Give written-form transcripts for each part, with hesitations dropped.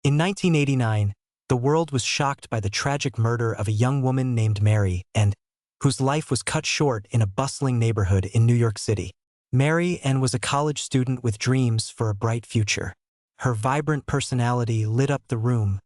In 1989, the world was shocked by the tragic murder of a young woman named Mary Ann, whose life was cut short in a bustling neighborhood in New York City. Mary Ann was a college student with dreams for a bright future. Her vibrant personality lit up the room,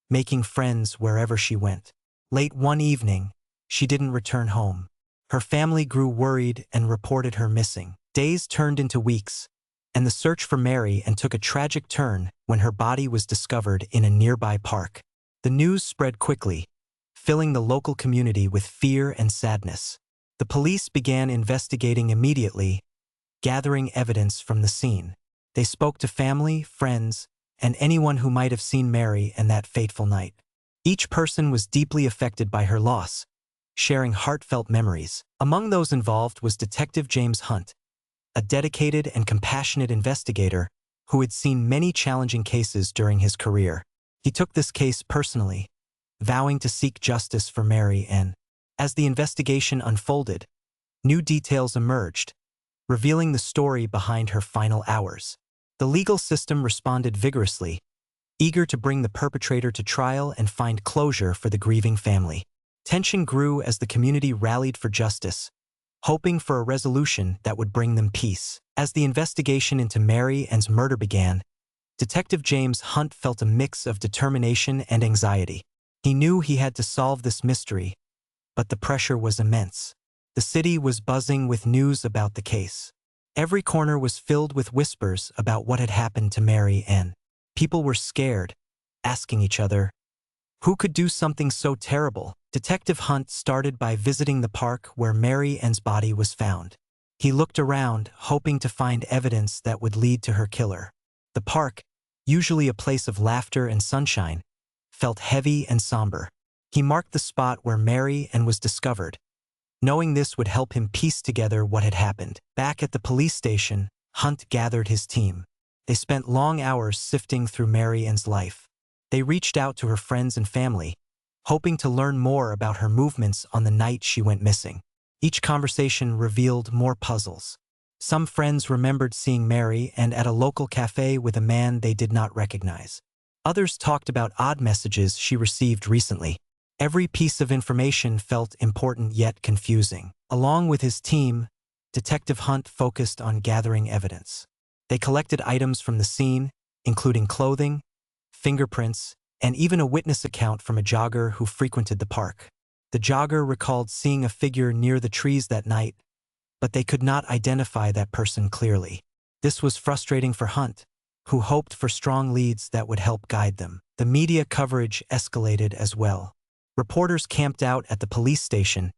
making friends wherever she went. Late one evening, she didn't return home. Her family grew worried and reported her missing. Days turned into weeks, and the search for Mary Ann took a tragic turn when her body was discovered in a nearby park. The news spread quickly, filling the local community with fear and sadness. The police began investigating immediately, gathering evidence from the scene. They spoke to family, friends, and anyone who might have seen Mary Ann that fateful night. Each person was deeply affected by her loss, sharing heartfelt memories. Among those involved was Detective James Hunt, a dedicated and compassionate investigator who had seen many challenging cases during his career. He took this case personally, vowing to seek justice for Mary Ann. As the investigation unfolded, new details emerged, revealing the story behind her final hours. The legal system responded vigorously, eager to bring the perpetrator to trial and find closure for the grieving family. Tension grew as the community rallied for justice, hoping for a resolution that would bring them peace. As the investigation into Mary Ann's murder began, Detective James Hunt felt a mix of determination and anxiety. He knew he had to solve this mystery, but the pressure was immense. The city was buzzing with news about the case. Every corner was filled with whispers about what had happened to Mary Ann. People were scared, asking each other, who could do something so terrible? Detective Hunt started by visiting the park where Mary Ann's body was found. He looked around, hoping to find evidence that would lead to her killer. The park, usually a place of laughter and sunshine, felt heavy and somber. He marked the spot where Mary Ann was discovered, knowing this would help him piece together what had happened. Back at the police station, Hunt gathered his team. They spent long hours sifting through Mary Ann's life. They reached out to her friends and family, hoping to learn more about her movements on the night she went missing. Each conversation revealed more puzzles. Some friends remembered seeing Mary Ann at a local cafe with a man they did not recognize. Others talked about odd messages she received recently. Every piece of information felt important yet confusing. Along with his team, Detective Hunt focused on gathering evidence. They collected items from the scene, including clothing, fingerprints, and even a witness account from a jogger who frequented the park. The jogger recalled seeing a figure near the trees that night, but they could not identify that person clearly. This was frustrating for Hunt, who hoped for strong leads that would help guide them. The media coverage escalated as well. Reporters camped out at the police station,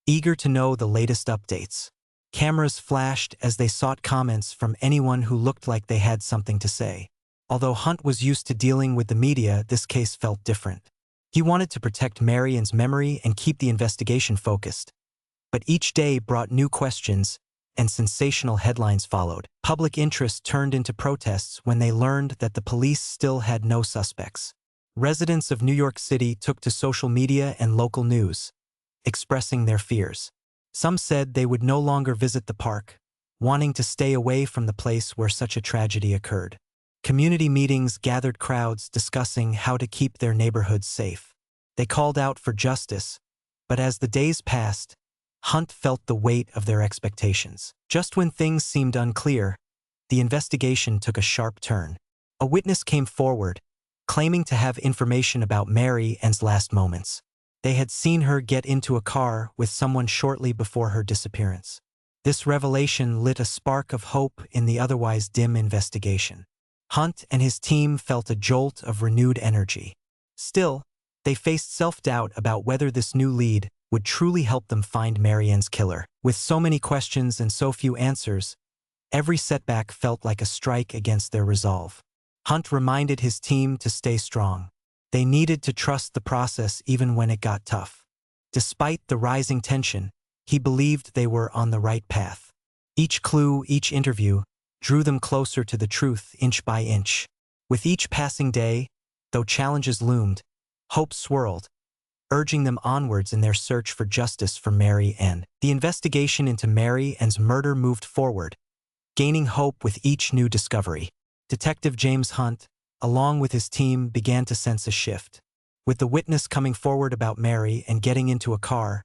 eager to know the latest updates. Cameras flashed as they sought comments from anyone who looked like they had something to say. Although Hunt was used to dealing with the media, this case felt different. He wanted to protect Mary Ann's memory and keep the investigation focused. But each day brought new questions, and sensational headlines followed. Public interest turned into protests when they learned that the police still had no suspects. Residents of New York City took to social media and local news, expressing their fears. Some said they would no longer visit the park, wanting to stay away from the place where such a tragedy occurred. Community meetings gathered crowds discussing how to keep their neighborhoods safe. They called out for justice, but as the days passed, Hunt felt the weight of their expectations. Just when things seemed unclear, the investigation took a sharp turn. A witness came forward, claiming to have information about Mary Ann's last moments. They had seen her get into a car with someone shortly before her disappearance. This revelation lit a spark of hope in the otherwise dim investigation. Hunt and his team felt a jolt of renewed energy. Still, they faced self-doubt about whether this new lead would truly help them find Mary Ann's killer. With so many questions and so few answers, every setback felt like a strike against their resolve. Hunt reminded his team to stay strong. They needed to trust the process even when it got tough. Despite the rising tension, he believed they were on the right path. Each clue, each interview, drew them closer to the truth inch by inch. With each passing day, though challenges loomed, hope swirled, urging them onwards in their search for justice for Mary Ann. The investigation into Mary Ann's murder moved forward, gaining hope with each new discovery. Detective James Hunt, along with his team, began to sense a shift. With the witness coming forward about Mary and getting into a car,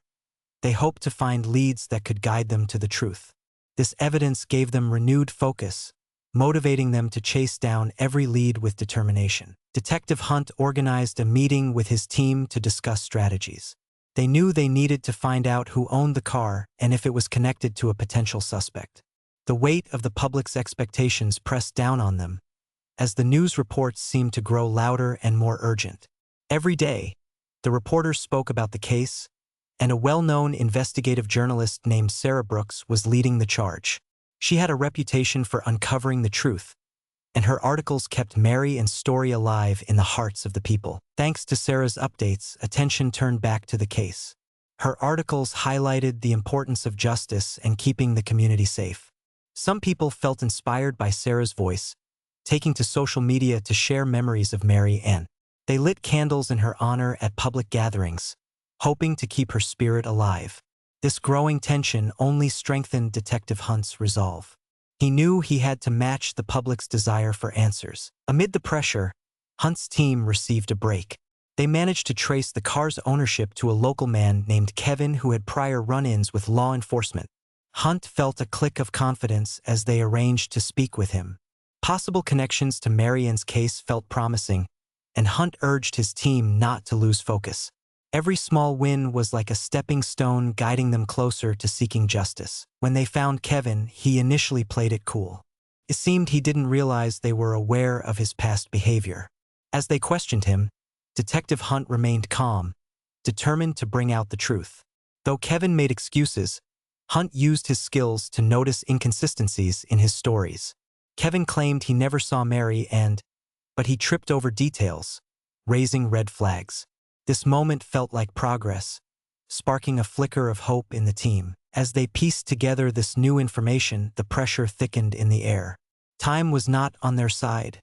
they hoped to find leads that could guide them to the truth. This evidence gave them renewed focus, motivating them to chase down every lead with determination. Detective Hunt organized a meeting with his team to discuss strategies. They knew they needed to find out who owned the car and if it was connected to a potential suspect. The weight of the public's expectations pressed down on them, as the news reports seemed to grow louder and more urgent. Every day, the reporters spoke about the case, and a well-known investigative journalist named Sarah Brooks was leading the charge. She had a reputation for uncovering the truth, and her articles kept Mary and story alive in the hearts of the people. Thanks to Sarah's updates, attention turned back to the case. Her articles highlighted the importance of justice and keeping the community safe. Some people felt inspired by Sarah's voice, taking to social media to share memories of Mary Ann. They lit candles in her honor at public gatherings, hoping to keep her spirit alive. This growing tension only strengthened Detective Hunt's resolve. He knew he had to match the public's desire for answers. Amid the pressure, Hunt's team received a break. They managed to trace the car's ownership to a local man named Kevin who had prior run-ins with law enforcement. Hunt felt a click of confidence as they arranged to speak with him. Possible connections to Mary Ann's case felt promising, and Hunt urged his team not to lose focus. Every small win was like a stepping stone guiding them closer to seeking justice. When they found Kevin, he initially played it cool. It seemed he didn't realize they were aware of his past behavior. As they questioned him, Detective Hunt remained calm, determined to bring out the truth. Though Kevin made excuses, Hunt used his skills to notice inconsistencies in his stories. Kevin claimed he never saw Mary but he tripped over details, raising red flags. This moment felt like progress, sparking a flicker of hope in the team. As they pieced together this new information, the pressure thickened in the air. Time was not on their side,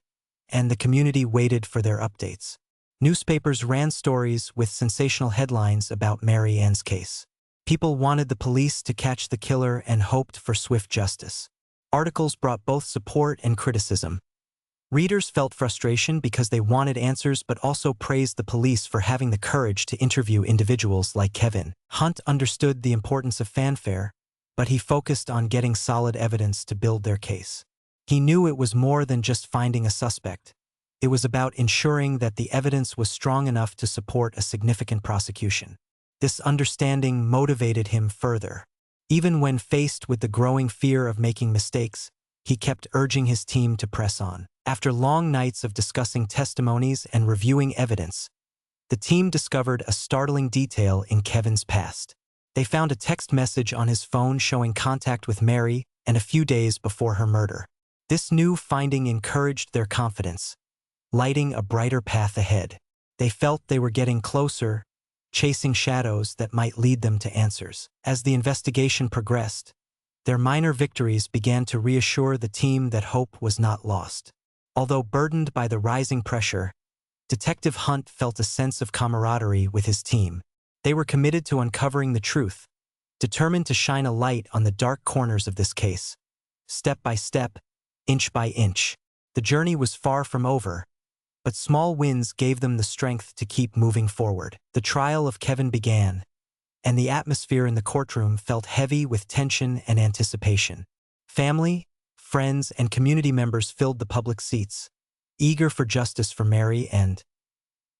and the community waited for their updates. Newspapers ran stories with sensational headlines about Mary Ann's case. People wanted the police to catch the killer and hoped for swift justice. Articles brought both support and criticism. Readers felt frustration because they wanted answers but also praised the police for having the courage to interview individuals like Kevin. Hunt understood the importance of fanfare, but he focused on getting solid evidence to build their case. He knew it was more than just finding a suspect. It was about ensuring that the evidence was strong enough to support a significant prosecution. This understanding motivated him further. Even when faced with the growing fear of making mistakes, he kept urging his team to press on. After long nights of discussing testimonies and reviewing evidence, the team discovered a startling detail in Kevin's past. They found a text message on his phone showing contact with Mary and a few days before her murder. This new finding encouraged their confidence, lighting a brighter path ahead. They felt they were getting closer, chasing shadows that might lead them to answers. As the investigation progressed, their minor victories began to reassure the team that hope was not lost. Although burdened by the rising pressure, Detective Hunt felt a sense of camaraderie with his team. They were committed to uncovering the truth, determined to shine a light on the dark corners of this case. Step by step, inch by inch, the journey was far from over, but small wins gave them the strength to keep moving forward. The trial of Kevin began, and the atmosphere in the courtroom felt heavy with tension and anticipation. Family, friends, and community members filled the public seats, eager for justice for Mary and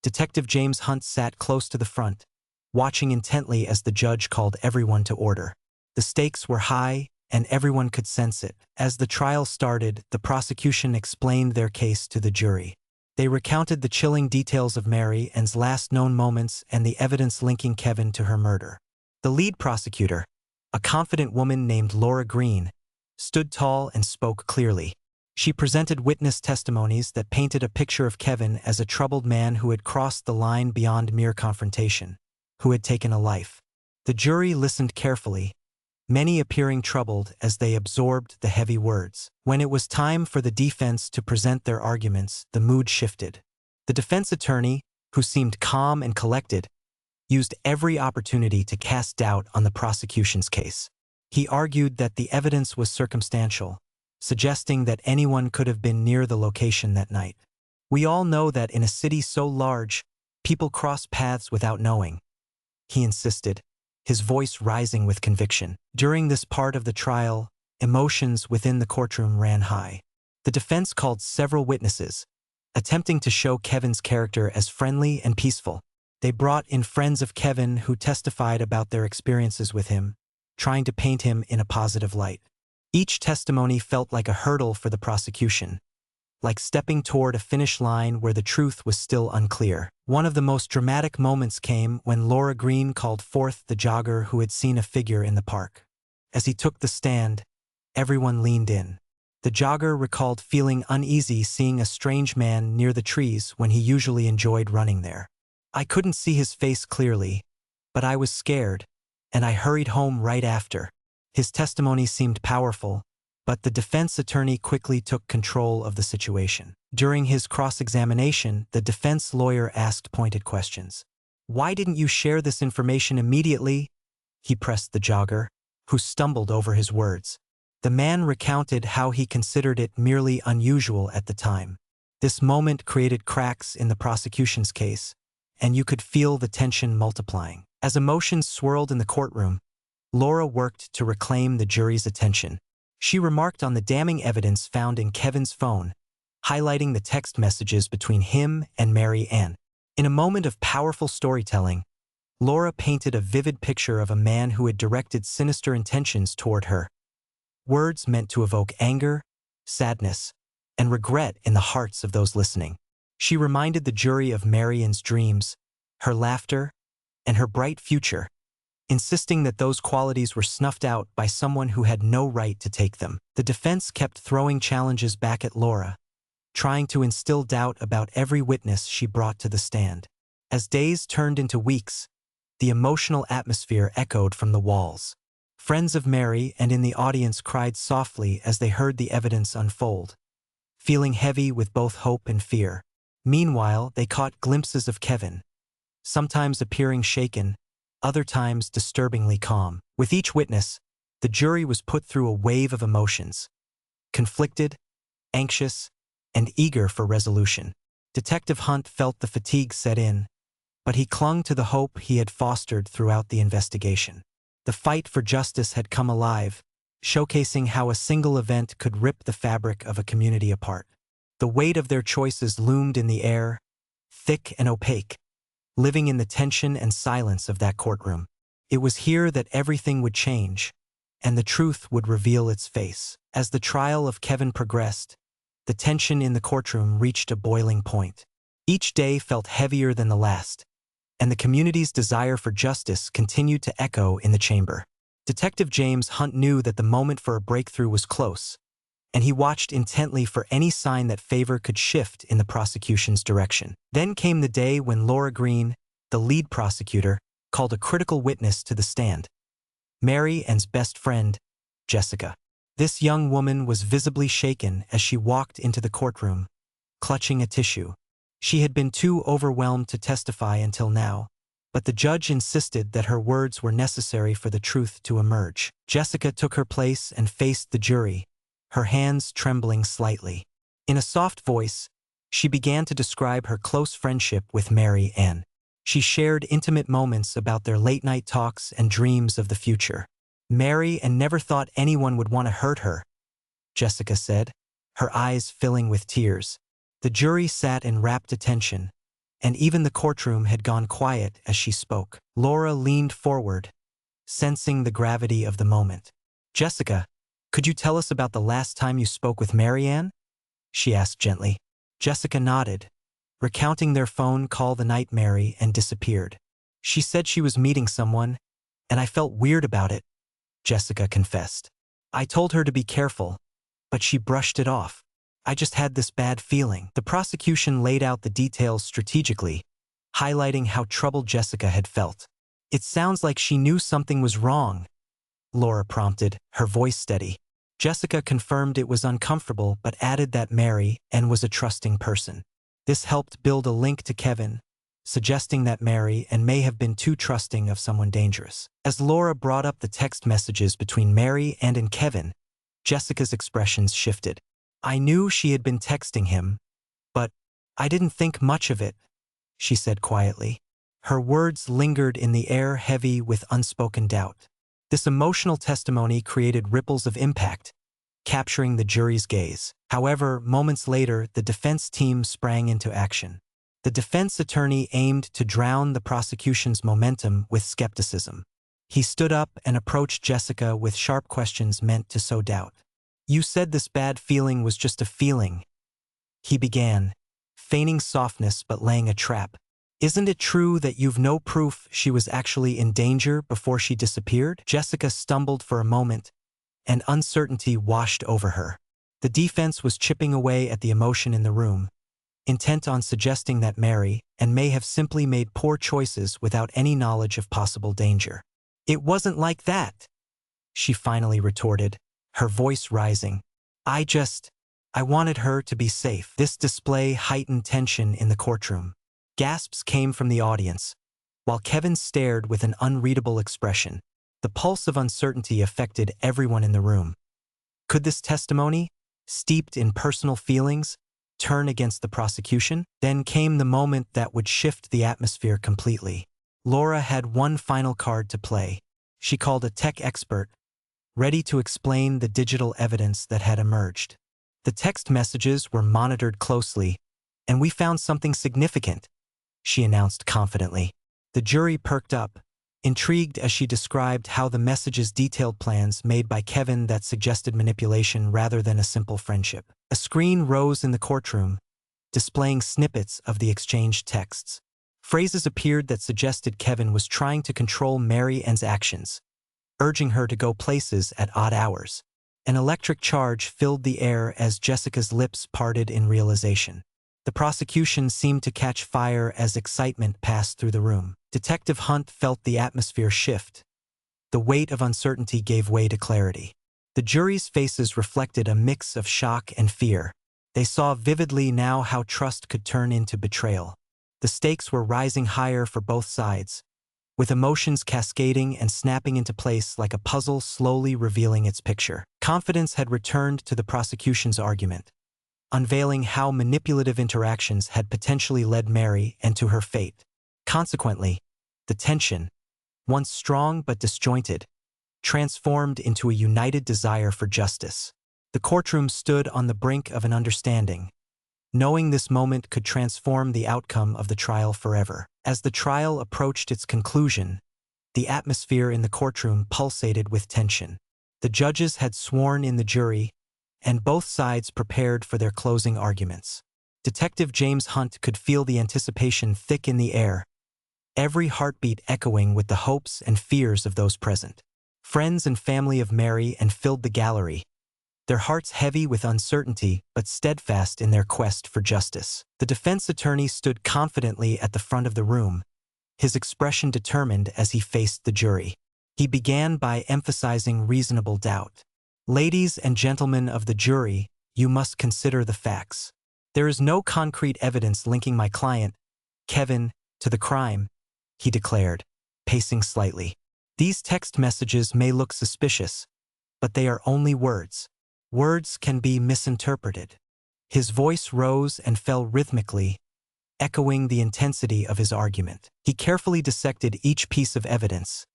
Detective James Hunt sat close to the front, watching intently as the judge called everyone to order. The stakes were high, and everyone could sense it. As the trial started, the prosecution explained their case to the jury. They recounted the chilling details of Mary Ann's last known moments and the evidence linking Kevin to her murder. The lead prosecutor, a confident woman named Laura Green, stood tall and spoke clearly. She presented witness testimonies that painted a picture of Kevin as a troubled man who had crossed the line beyond mere confrontation, who had taken a life. The jury listened carefully, many appearing troubled as they absorbed the heavy words. When it was time for the defense to present their arguments, the mood shifted. The defense attorney, who seemed calm and collected, used every opportunity to cast doubt on the prosecution's case. He argued that the evidence was circumstantial, suggesting that anyone could have been near the location that night. We all know that in a city so large, people cross paths without knowing, he insisted, his voice rising with conviction. During this part of the trial, emotions within the courtroom ran high. The defense called several witnesses, attempting to show Kevin's character as friendly and peaceful. They brought in friends of Kevin who testified about their experiences with him, trying to paint him in a positive light. Each testimony felt like a hurdle for the prosecution, like stepping toward a finish line where the truth was still unclear. One of the most dramatic moments came when Laura Green called forth the jogger who had seen a figure in the park. As he took the stand, everyone leaned in. The jogger recalled feeling uneasy seeing a strange man near the trees when he usually enjoyed running there. I couldn't see his face clearly, but I was scared, and I hurried home right after. His testimony seemed powerful, but the defense attorney quickly took control of the situation. During his cross-examination, the defense lawyer asked pointed questions. "Why didn't you share this information immediately?" he pressed the jogger, who stumbled over his words. The man recounted how he considered it merely unusual at the time. This moment created cracks in the prosecution's case, and you could feel the tension multiplying. As emotions swirled in the courtroom, Laura worked to reclaim the jury's attention. She remarked on the damning evidence found in Kevin's phone, highlighting the text messages between him and Mary Ann. In a moment of powerful storytelling, Laura painted a vivid picture of a man who had directed sinister intentions toward her. Words meant to evoke anger, sadness, and regret in the hearts of those listening. She reminded the jury of Mary Ann's dreams, her laughter, and her bright future, insisting that those qualities were snuffed out by someone who had no right to take them. The defense kept throwing challenges back at Laura, trying to instill doubt about every witness she brought to the stand. As days turned into weeks, the emotional atmosphere echoed from the walls. Friends of Mary and in the audience cried softly as they heard the evidence unfold, feeling heavy with both hope and fear. Meanwhile, they caught glimpses of Kevin, sometimes appearing shaken, other times disturbingly calm. With each witness, the jury was put through a wave of emotions, conflicted, anxious, and eager for resolution. Detective Hunt felt the fatigue set in, but he clung to the hope he had fostered throughout the investigation. The fight for justice had come alive, showcasing how a single event could rip the fabric of a community apart. The weight of their choices loomed in the air, thick and opaque, living in the tension and silence of that courtroom. It was here that everything would change, and the truth would reveal its face. As the trial of Kevin progressed, the tension in the courtroom reached a boiling point. Each day felt heavier than the last, and the community's desire for justice continued to echo in the chamber. Detective James Hunt knew that the moment for a breakthrough was close, and he watched intently for any sign that favor could shift in the prosecution's direction. Then came the day when Laura Green, the lead prosecutor, called a critical witness to the stand. Mary Ann's best friend, Jessica. This young woman was visibly shaken as she walked into the courtroom, clutching a tissue. She had been too overwhelmed to testify until now, but the judge insisted that her words were necessary for the truth to emerge. Jessica took her place and faced the jury, her hands trembling slightly. In a soft voice, she began to describe her close friendship with Mary Ann. She shared intimate moments about their late-night talks and dreams of the future. Mary Ann never thought anyone would want to hurt her, Jessica said, her eyes filling with tears. The jury sat in rapt attention, and even the courtroom had gone quiet as she spoke. Laura leaned forward, sensing the gravity of the moment. "Jessica, could you tell us about the last time you spoke with Mary Ann?" she asked gently. Jessica nodded, recounting their phone call the night Mary Ann disappeared. "She said she was meeting someone, and I felt weird about it," Jessica confessed. "I told her to be careful, but she brushed it off. I just had this bad feeling." The prosecution laid out the details strategically, highlighting how troubled Jessica had felt. "It sounds like she knew something was wrong," Laura prompted, her voice steady. Jessica confirmed it was uncomfortable but added that Mary Ann was a trusting person. This helped build a link to Kevin, suggesting that Mary Ann may have been too trusting of someone dangerous. As Laura brought up the text messages between Mary Ann and Kevin, Jessica's expressions shifted. "I knew she had been texting him, but "I didn't think much of it," she said quietly. Her words lingered in the air, heavy with unspoken doubt. This emotional testimony created ripples of impact, capturing the jury's gaze. However, moments later, the defense team sprang into action. The defense attorney aimed to drown the prosecution's momentum with skepticism. He stood up and approached Jessica with sharp questions meant to sow doubt. "You said this bad feeling was just a feeling," he began, feigning softness but laying a trap. "Isn't it true that you've no proof she was actually in danger before she disappeared?" Jessica stumbled for a moment, and uncertainty washed over her. The defense was chipping away at the emotion in the room, intent on suggesting that Mary and May have simply made poor choices without any knowledge of possible danger. "It wasn't like that," she finally retorted, her voice rising. I wanted her to be safe." This display heightened tension in the courtroom. Gasps came from the audience, while Kevin stared with an unreadable expression. The pulse of uncertainty affected everyone in the room. Could this testimony, steeped in personal feelings, turn against the prosecution? Then came the moment that would shift the atmosphere completely. Laura had one final card to play. She called a tech expert, ready to explain the digital evidence that had emerged. "The text messages were monitored closely, and we found something significant," she announced confidently. The jury perked up, intrigued as she described how the messages detailed plans made by Kevin that suggested manipulation rather than a simple friendship. A screen rose in the courtroom, displaying snippets of the exchanged texts. Phrases appeared that suggested Kevin was trying to control Mary Ann's actions, urging her to go places at odd hours. An electric charge filled the air as Jessica's lips parted in realization. The prosecution seemed to catch fire as excitement passed through the room. Detective Hunt felt the atmosphere shift. The weight of uncertainty gave way to clarity. The jury's faces reflected a mix of shock and fear. They saw vividly now how trust could turn into betrayal. The stakes were rising higher for both sides, with emotions cascading and snapping into place like a puzzle slowly revealing its picture. Confidence had returned to the prosecution's argument, unveiling how manipulative interactions had potentially led Mary Ann to her fate. Consequently, the tension, once strong but disjointed, transformed into a united desire for justice. The courtroom stood on the brink of an understanding, knowing this moment could transform the outcome of the trial forever. As the trial approached its conclusion, the atmosphere in the courtroom pulsated with tension. The judges had sworn in the jury, and both sides prepared for their closing arguments. Detective James Hunt could feel the anticipation thick in the air, every heartbeat echoing with the hopes and fears of those present. Friends and family of Mary Ann filled the gallery, their hearts heavy with uncertainty but steadfast in their quest for justice. The defense attorney stood confidently at the front of the room, his expression determined as he faced the jury. He began by emphasizing reasonable doubt. "Ladies and gentlemen of the jury, you must consider the facts. There is no concrete evidence linking my client, Kevin, to the crime," he declared, pacing slightly. "These text messages may look suspicious, but they are only words. Words can be misinterpreted." His voice rose and fell rhythmically, echoing the intensity of his argument. He carefully dissected each piece of evidence,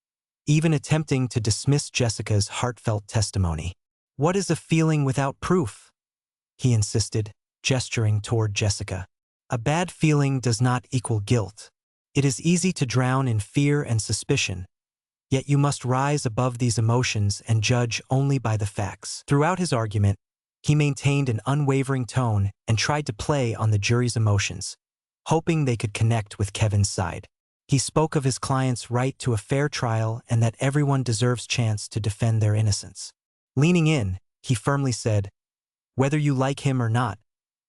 even attempting to dismiss Jessica's heartfelt testimony. "What is a feeling without proof?" he insisted, gesturing toward Jessica. "A bad feeling does not equal guilt. It is easy to drown in fear and suspicion, yet you must rise above these emotions and judge only by the facts." Throughout his argument, he maintained an unwavering tone and tried to play on the jury's emotions, hoping they could connect with Kevin's side. He spoke of his client's right to a fair trial and that everyone deserves chance to defend their innocence. Leaning in, he firmly said, "Whether you like him or not,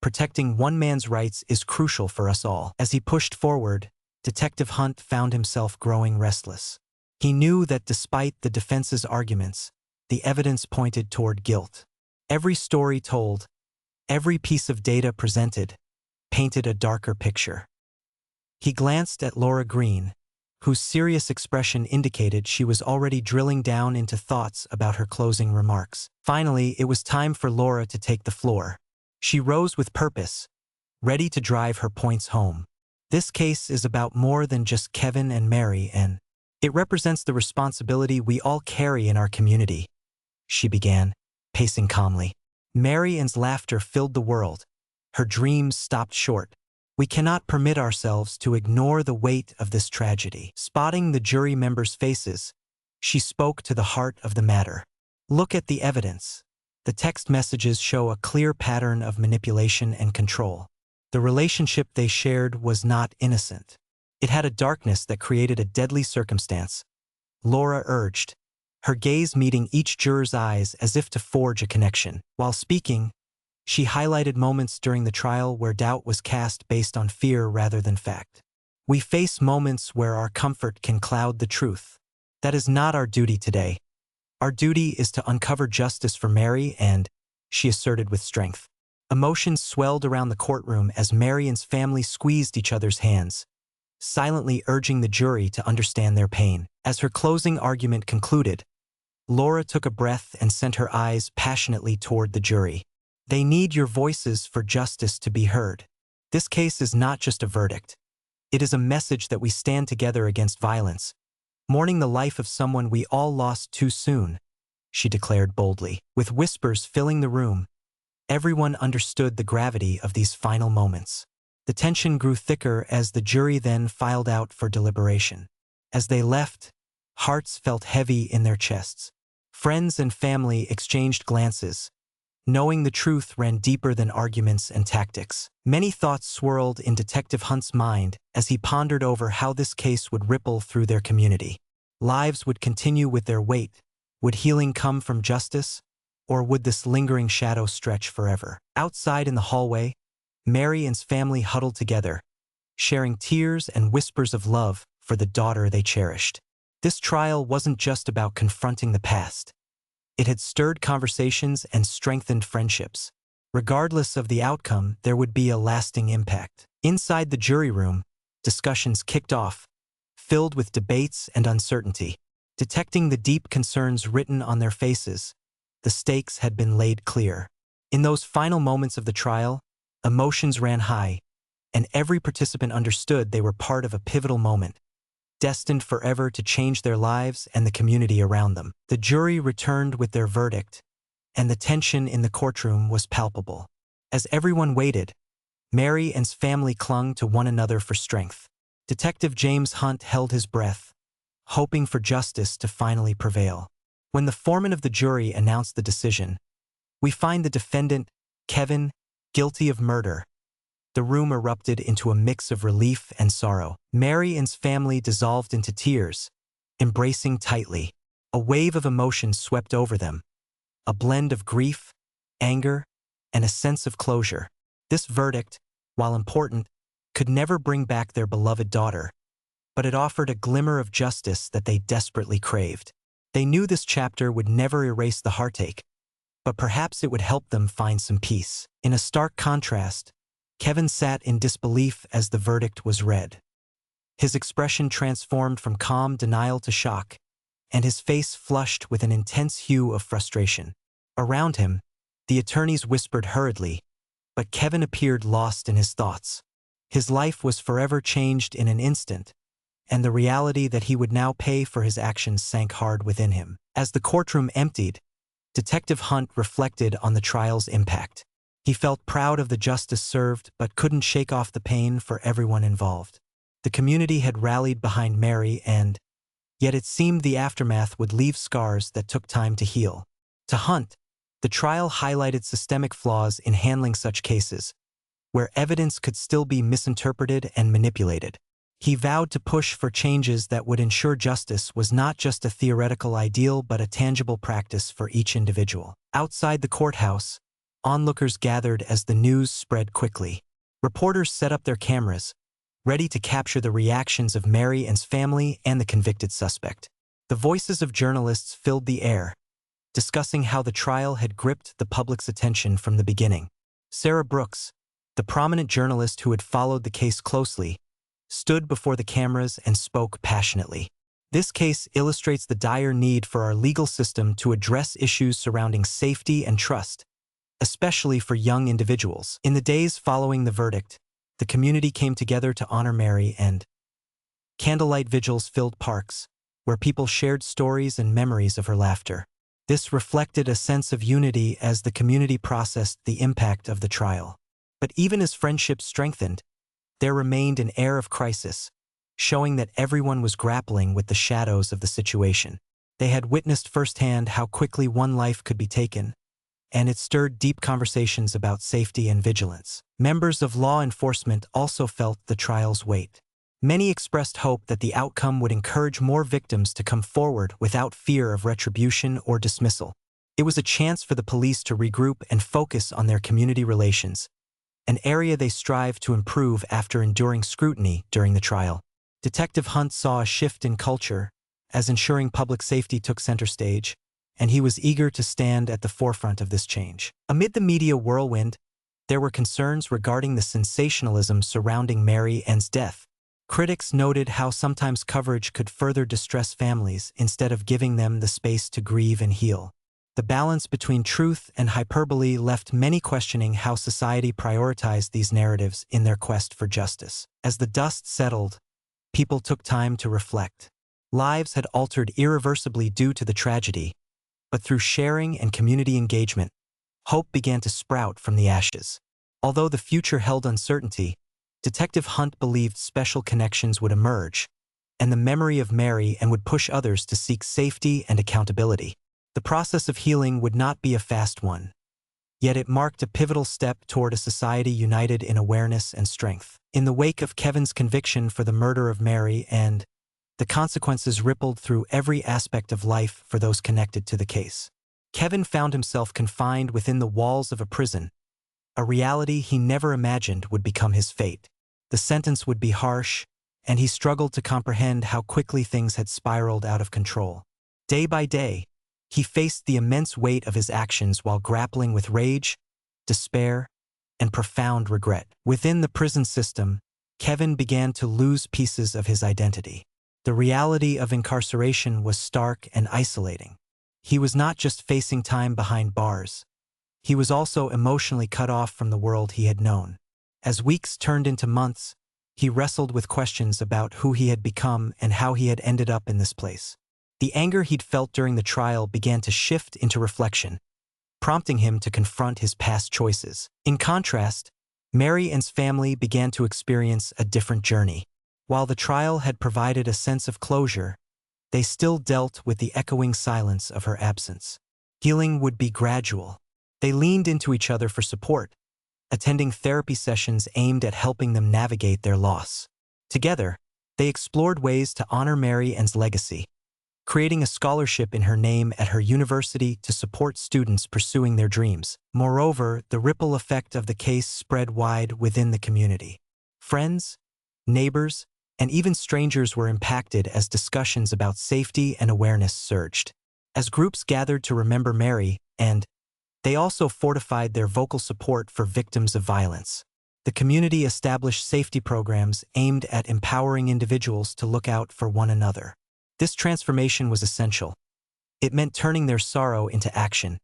protecting one man's rights is crucial for us all." As he pushed forward, Detective Hunt found himself growing restless. He knew that despite the defense's arguments, the evidence pointed toward guilt. Every story told, every piece of data presented, painted a darker picture. He glanced at Laura Green, whose serious expression indicated she was already drilling down into thoughts about her closing remarks. Finally, it was time for Laura to take the floor. She rose with purpose, ready to drive her points home. This case is about more than just Kevin and Mary, and it represents the responsibility we all carry in our community, she began, pacing calmly. Mary Ann's laughter filled the world. Her dreams stopped short. We cannot permit ourselves to ignore the weight of this tragedy. Spotting the jury members' faces, she spoke to the heart of the matter. Look at the evidence. The text messages show a clear pattern of manipulation and control. The relationship they shared was not innocent. It had a darkness that created a deadly circumstance. Laura urged, her gaze meeting each juror's eyes as if to forge a connection. While speaking, she highlighted moments during the trial where doubt was cast based on fear rather than fact. We face moments where our comfort can cloud the truth. That is not our duty today. Our duty is to uncover justice for Mary and, she asserted with strength. Emotions swelled around the courtroom as Mary Ann's family squeezed each other's hands, silently urging the jury to understand their pain. As her closing argument concluded, Laura took a breath and sent her eyes passionately toward the jury. They need your voices for justice to be heard. This case is not just a verdict. It is a message that we stand together against violence, mourning the life of someone we all lost too soon, she declared boldly. With whispers filling the room, everyone understood the gravity of these final moments. The tension grew thicker as the jury then filed out for deliberation. As they left, hearts felt heavy in their chests. Friends and family exchanged glances, knowing the truth ran deeper than arguments and tactics. Many thoughts swirled in Detective Hunt's mind as he pondered over how this case would ripple through their community. Lives would continue with their weight. Would healing come from justice? Or would this lingering shadow stretch forever? Outside in the hallway, Mary Ann's family huddled together, sharing tears and whispers of love for the daughter they cherished. This trial wasn't just about confronting the past. It had stirred conversations and strengthened friendships. Regardless of the outcome, there would be a lasting impact. Inside the jury room, discussions kicked off, filled with debates and uncertainty. Detecting the deep concerns written on their faces, the stakes had been laid clear. In those final moments of the trial, emotions ran high, and every participant understood they were part of a pivotal moment, destined forever to change their lives and the community around them. The jury returned with their verdict, and the tension in the courtroom was palpable. As everyone waited, Mary Ann's family clung to one another for strength. Detective James Hunt held his breath, hoping for justice to finally prevail. When the foreman of the jury announced the decision, we find the defendant, Kevin, guilty of murder. The room erupted into a mix of relief and sorrow. Mary Ann's family dissolved into tears, embracing tightly. A wave of emotion swept over them, a blend of grief, anger, and a sense of closure. This verdict, while important, could never bring back their beloved daughter, but it offered a glimmer of justice that they desperately craved. They knew this chapter would never erase the heartache, but perhaps it would help them find some peace. In a stark contrast, Kevin sat in disbelief as the verdict was read. His expression transformed from calm denial to shock, and his face flushed with an intense hue of frustration. Around him, the attorneys whispered hurriedly, but Kevin appeared lost in his thoughts. His life was forever changed in an instant, and the reality that he would now pay for his actions sank hard within him. As the courtroom emptied, Detective Hunt reflected on the trial's impact. He felt proud of the justice served but couldn't shake off the pain for everyone involved. The community had rallied behind Mary and, yet it seemed the aftermath would leave scars that took time to heal. To Hunt, the trial highlighted systemic flaws in handling such cases, where evidence could still be misinterpreted and manipulated. He vowed to push for changes that would ensure justice was not just a theoretical ideal but a tangible practice for each individual. Outside the courthouse, onlookers gathered as the news spread quickly. Reporters set up their cameras, ready to capture the reactions of Mary Ann's family and the convicted suspect. The voices of journalists filled the air, discussing how the trial had gripped the public's attention from the beginning. Sarah Brooks, the prominent journalist who had followed the case closely, stood before the cameras and spoke passionately. This case illustrates the dire need for our legal system to address issues surrounding safety and trust, especially for young individuals. In the days following the verdict, the community came together to honor Mary, and candlelight vigils filled parks, where people shared stories and memories of her laughter. This reflected a sense of unity as the community processed the impact of the trial. But even as friendships strengthened, there remained an air of crisis, showing that everyone was grappling with the shadows of the situation. They had witnessed firsthand how quickly one life could be taken, and it stirred deep conversations about safety and vigilance. Members of law enforcement also felt the trial's weight. Many expressed hope that the outcome would encourage more victims to come forward without fear of retribution or dismissal. It was a chance for the police to regroup and focus on their community relations, an area they strived to improve after enduring scrutiny during the trial. Detective Hunt saw a shift in culture as ensuring public safety took center stage, and he was eager to stand at the forefront of this change. Amid the media whirlwind, there were concerns regarding the sensationalism surrounding Mary Ann's death. Critics noted how sometimes coverage could further distress families instead of giving them the space to grieve and heal. The balance between truth and hyperbole left many questioning how society prioritized these narratives in their quest for justice. As the dust settled, people took time to reflect. Lives had altered irreversibly due to the tragedy, but through sharing and community engagement, hope began to sprout from the ashes. Although the future held uncertainty, Detective Hunt believed special connections would emerge, and the memory of Mary Ann would push others to seek safety and accountability. The process of healing would not be a fast one, yet it marked a pivotal step toward a society united in awareness and strength. In the wake of Kevin's conviction for the murder of Mary Ann, the consequences rippled through every aspect of life for those connected to the case. Kevin found himself confined within the walls of a prison, a reality he never imagined would become his fate. The sentence would be harsh, and he struggled to comprehend how quickly things had spiraled out of control. Day by day, he faced the immense weight of his actions while grappling with rage, despair, and profound regret. Within the prison system, Kevin began to lose pieces of his identity. The reality of incarceration was stark and isolating. He was not just facing time behind bars. He was also emotionally cut off from the world he had known. As weeks turned into months, he wrestled with questions about who he had become and how he had ended up in this place. The anger he'd felt during the trial began to shift into reflection, prompting him to confront his past choices. In contrast, Mary Ann's family began to experience a different journey. While the trial had provided a sense of closure, they still dealt with the echoing silence of her absence. Healing would be gradual. They leaned into each other for support, attending therapy sessions aimed at helping them navigate their loss. Together, they explored ways to honor Mary Ann's legacy, creating a scholarship in her name at her university to support students pursuing their dreams. Moreover, the ripple effect of the case spread wide within the community. Friends, neighbors, and even strangers were impacted as discussions about safety and awareness surged. As groups gathered to remember Mary Ann, they also fortified their vocal support for victims of violence. The community established safety programs aimed at empowering individuals to look out for one another. This transformation was essential. It meant turning their sorrow into action,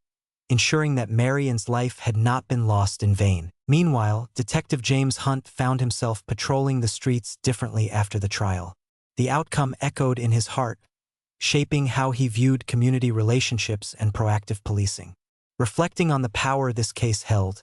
ensuring that Mary Ann's life had not been lost in vain. Meanwhile, Detective James Hunt found himself patrolling the streets differently after the trial. The outcome echoed in his heart, shaping how he viewed community relationships and proactive policing. Reflecting on the power this case held,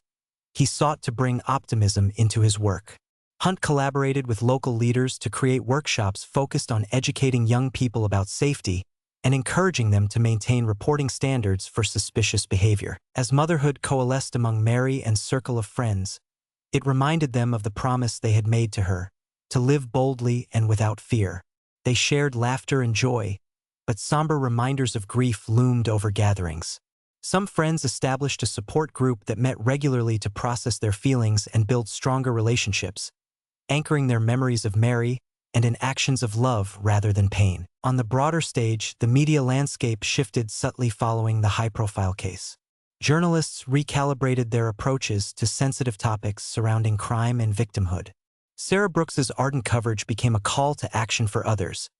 he sought to bring optimism into his work. Hunt collaborated with local leaders to create workshops focused on educating young people about safety and encouraging them to maintain reporting standards for suspicious behavior. As motherhood coalesced among Mary Ann's circle of friends, it reminded them of the promise they had made to her, to live boldly and without fear. They shared laughter and joy, but somber reminders of grief loomed over gatherings. Some friends established a support group that met regularly to process their feelings and build stronger relationships, anchoring their memories of Mary and in actions of love rather than pain. On the broader stage, the media landscape shifted subtly following the high-profile case. Journalists recalibrated their approaches to sensitive topics surrounding crime and victimhood. Sarah Brooks's ardent coverage became a call to action for others.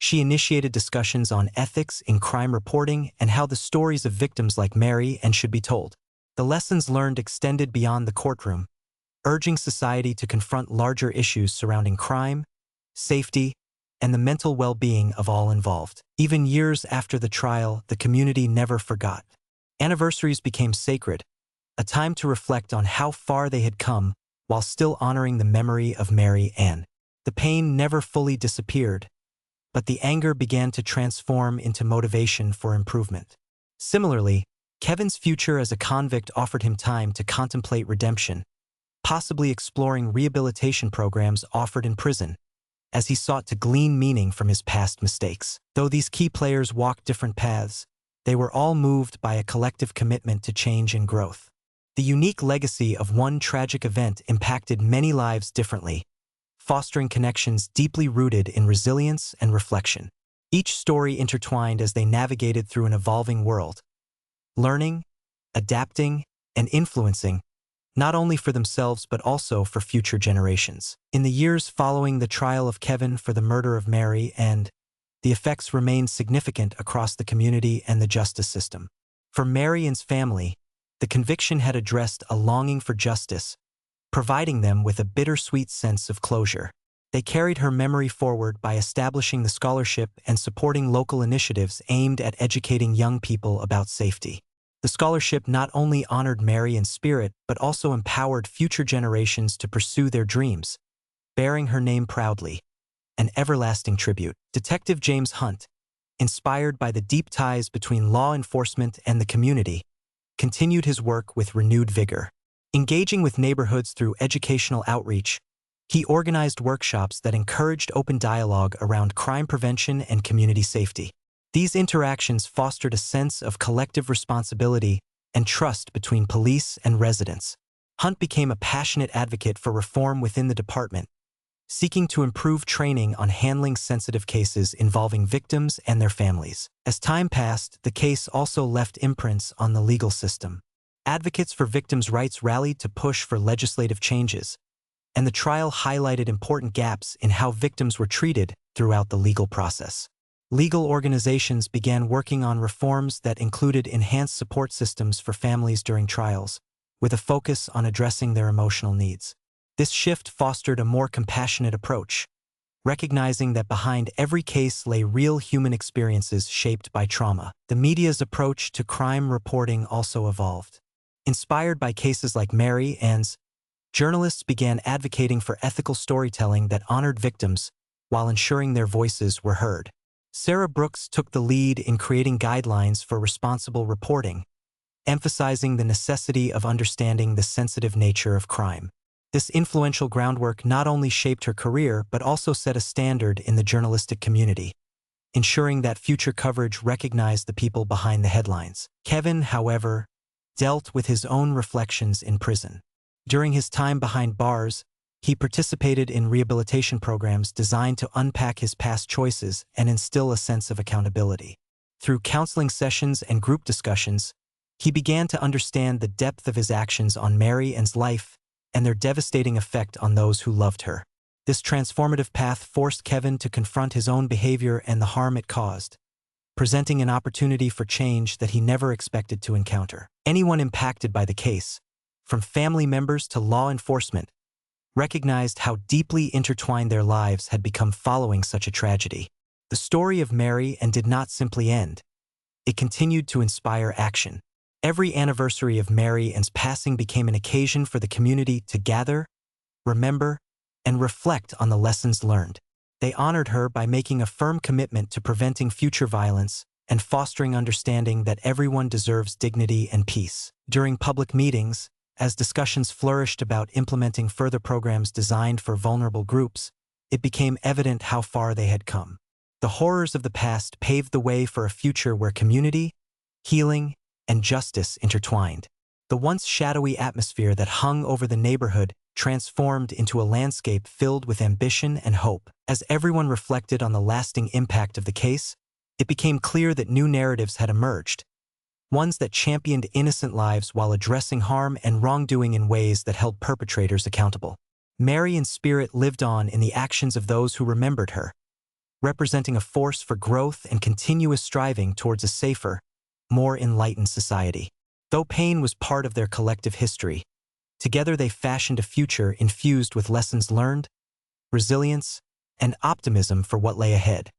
She initiated discussions on ethics in crime reporting and how the stories of victims like Mary Ann should be told. The lessons learned extended beyond the courtroom, urging society to confront larger issues surrounding crime, safety, and the mental well-being of all involved. Even years after the trial, the community never forgot. Anniversaries became sacred, a time to reflect on how far they had come while still honoring the memory of Mary Ann. The pain never fully disappeared, but the anger began to transform into motivation for improvement. Similarly, Kevin's future as a convict offered him time to contemplate redemption, possibly exploring rehabilitation programs offered in prison, as he sought to glean meaning from his past mistakes. Though these key players walked different paths, they were all moved by a collective commitment to change and growth. The unique legacy of one tragic event impacted many lives differently, fostering connections deeply rooted in resilience and reflection. Each story intertwined as they navigated through an evolving world, learning, adapting, and influencing, not only for themselves but also for future generations. In the years following the trial of Kevin for the murder of Mary Ann, the effects remained significant across the community and the justice system. For Mary Ann's family, the conviction had addressed a longing for justice, providing them with a bittersweet sense of closure. They carried her memory forward by establishing the scholarship and supporting local initiatives aimed at educating young people about safety. The scholarship not only honored Mary Ann's spirit but also empowered future generations to pursue their dreams, bearing her name proudly. An everlasting tribute. Detective James Hunt, inspired by the deep ties between law enforcement and the community, continued his work with renewed vigor. Engaging with neighborhoods through educational outreach, he organized workshops that encouraged open dialogue around crime prevention and community safety. These interactions fostered a sense of collective responsibility and trust between police and residents. Hunt became a passionate advocate for reform within the department, seeking to improve training on handling sensitive cases involving victims and their families. As time passed, the case also left imprints on the legal system. Advocates for victims' rights rallied to push for legislative changes, and the trial highlighted important gaps in how victims were treated throughout the legal process. Legal organizations began working on reforms that included enhanced support systems for families during trials, with a focus on addressing their emotional needs. This shift fostered a more compassionate approach, recognizing that behind every case lay real human experiences shaped by trauma. The media's approach to crime reporting also evolved. Inspired by cases like Mary Ann's, journalists began advocating for ethical storytelling that honored victims while ensuring their voices were heard. Sarah Brooks took the lead in creating guidelines for responsible reporting, emphasizing the necessity of understanding the sensitive nature of crime. This influential groundwork not only shaped her career but also set a standard in the journalistic community, ensuring that future coverage recognized the people behind the headlines. Kevin, however, dealt with his own reflections in prison. During his time behind bars, he participated in rehabilitation programs designed to unpack his past choices and instill a sense of accountability. Through counseling sessions and group discussions, he began to understand the depth of his actions on Mary Ann's life and their devastating effect on those who loved her. This transformative path forced Kevin to confront his own behavior and the harm it caused, presenting an opportunity for change that he never expected to encounter. Anyone impacted by the case, from family members to law enforcement, recognized how deeply intertwined their lives had become following such a tragedy. The story of Mary Ann did not simply end. It continued to inspire action. Every anniversary of Mary Ann's passing became an occasion for the community to gather, remember, and reflect on the lessons learned. They honored her by making a firm commitment to preventing future violence and fostering understanding that everyone deserves dignity and peace. During public meetings, as discussions flourished about implementing further programs designed for vulnerable groups, it became evident how far they had come. The horrors of the past paved the way for a future where community, healing, and justice intertwined. The once shadowy atmosphere that hung over the neighborhood transformed into a landscape filled with ambition and hope. As everyone reflected on the lasting impact of the case, it became clear that new narratives had emerged, ones that championed innocent lives while addressing harm and wrongdoing in ways that held perpetrators accountable. Mary Ann's spirit lived on in the actions of those who remembered her, representing a force for growth and continuous striving towards a safer, more enlightened society. Though pain was part of their collective history, together they fashioned a future infused with lessons learned, resilience, and optimism for what lay ahead.